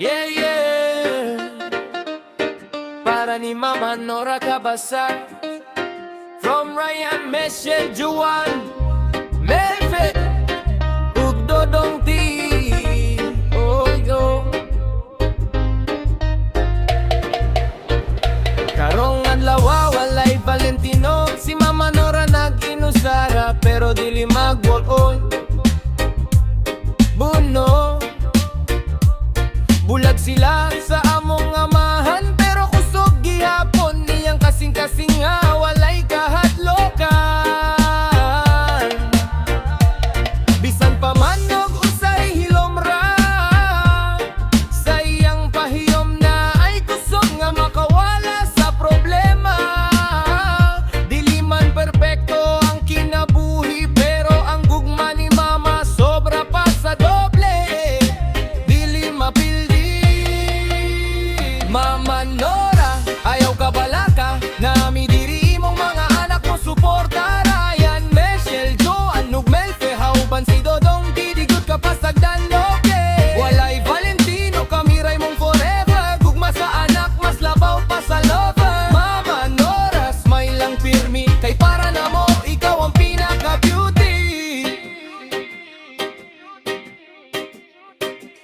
Yeah, yeah. Para ni Mama Nora Cabasar, from Ryan, Michelle, Juan, Melvin, ug Dodong T. Oh, yo. Karong adlaw walay Valentino, si Mama Nora nag-inusara pero dili mag-walk on. Buno, bulag sila sa among amahan, pero kusog gihapon niyang kasing-kasing nga walay kahadlokan. Bisan pa man og usay hilomra, sa iyang pahiyom na ay kusog nga makawala sa problema. Dili man perpekto ang kinabuhi, pero ang gugma ni Mama sobra pa sa doble. Dili mapildi Mama Nora, ayaw ka balaka, nami diri imong mga anak mo suporta. Ryan, Michelle, Joan, ug Melfe, hauban si Dodong T, digot ka pasagdan loke. Walay Valentino, kami ray mong forever, gugma sa anak, mas labaw pa sa lover. Mama Nora, smile lang pirmi, kay para na mo, ikaw ang pinaka-beauty.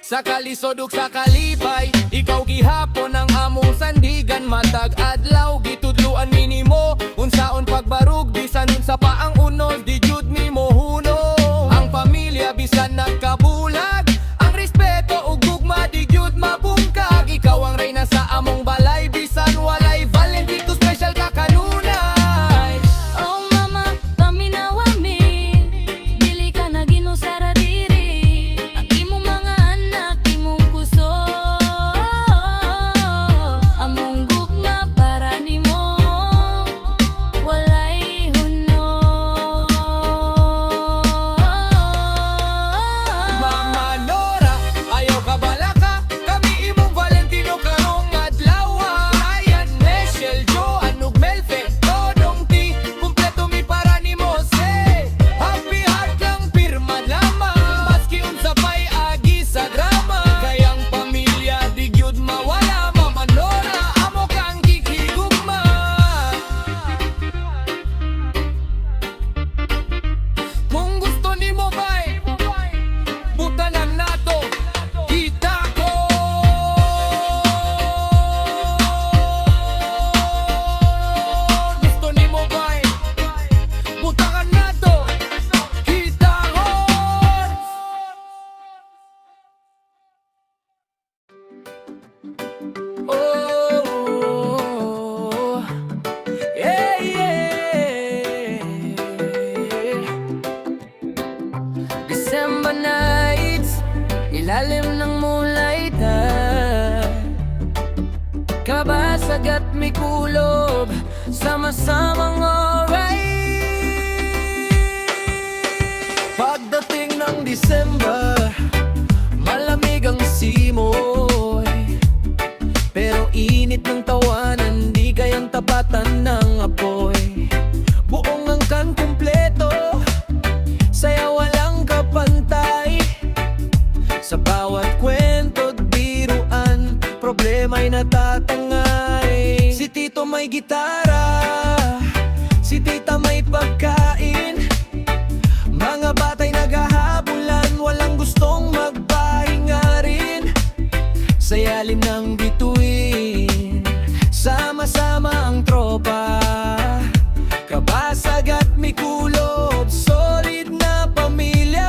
Sa kalisod ug sa kalipay, ikaw gihapon ang among sandigan. Matag adlaw gitudluan minimo, unsaon pagbarug bisan unsa pa ang unod, di jud nimo huno. Ang pamilya bisan nagkabulag, ang respeto ug gugma di jud mabungkag. Ikaw ang reyna sa among balay, bisan walay Valentino special ka kanunay. Oh mama, paminawa mi, dili ka na ginusara diri. Ang imong mga anak, imong kuso, among gugma para nimo, walay hunod. Mama Nora, ayaw ka balaka, kami imong Valentino karong adlaw. Ryan, Michelle, Joan, ug Melfe, Dodong T, kumpleto mi para nimo say. Happy heart lang pirma lamang, maski unsa pa'y agi sa drama. Kayang pamilya di gyud mawala. Mama Nora, amo kang gigigugma. Kung gusto nimo ba'y butanan nato, kita ko. Gusto nimo ba'y butanan nato, kita ko. Oh, yeah, yeah. December nights, ilalim ng moonlight, kabasag at may kulob, sama-samang alright. Pagdating ng December, malamig ang simoy, pero init ng tawanan, di kayang tapatan ng apoy. Buong angkan kumpleto, saya walang kapantay. Sa bawat kwento't biruan, problema'y natatangay. Si Tito may gitara, si Tita may pagkain, mga batay naghahabulan, walang gustong magpahinga rin. Sa yalim ng bituin, sama-sama ang tropa, kabasag at may kulob, solid na pamilya.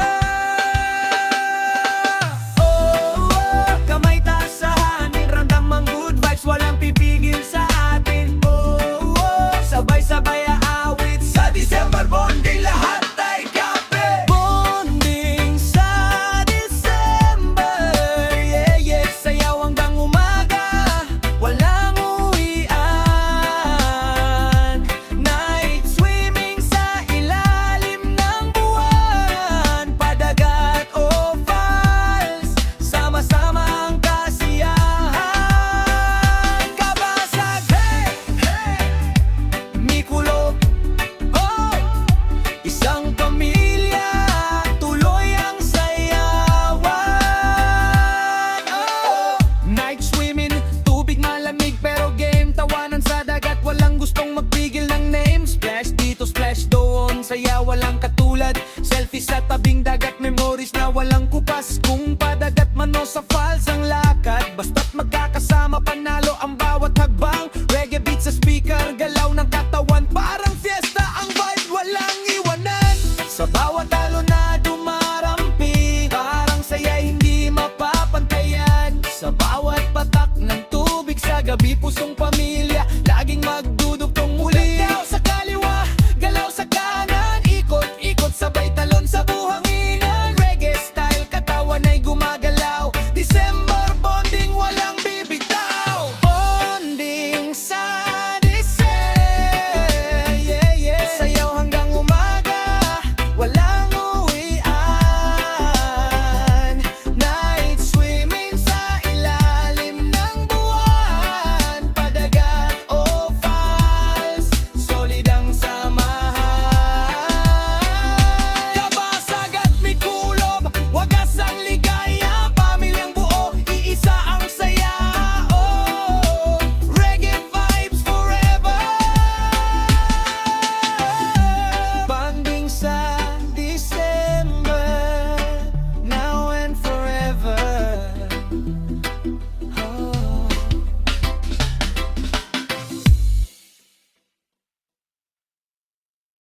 Oh, oh, kamay taas sa hangin, ramdam ang good vibes, walang pipigil sa atin. Oh, oh, sabay-sabay aawit sa December bonding, lahat ay kape. Bonding sa December, yeah, yeah, sayaw hanggang umaga. Bukas kung padagat man o sa falls ang lakad, basta't magkakaroon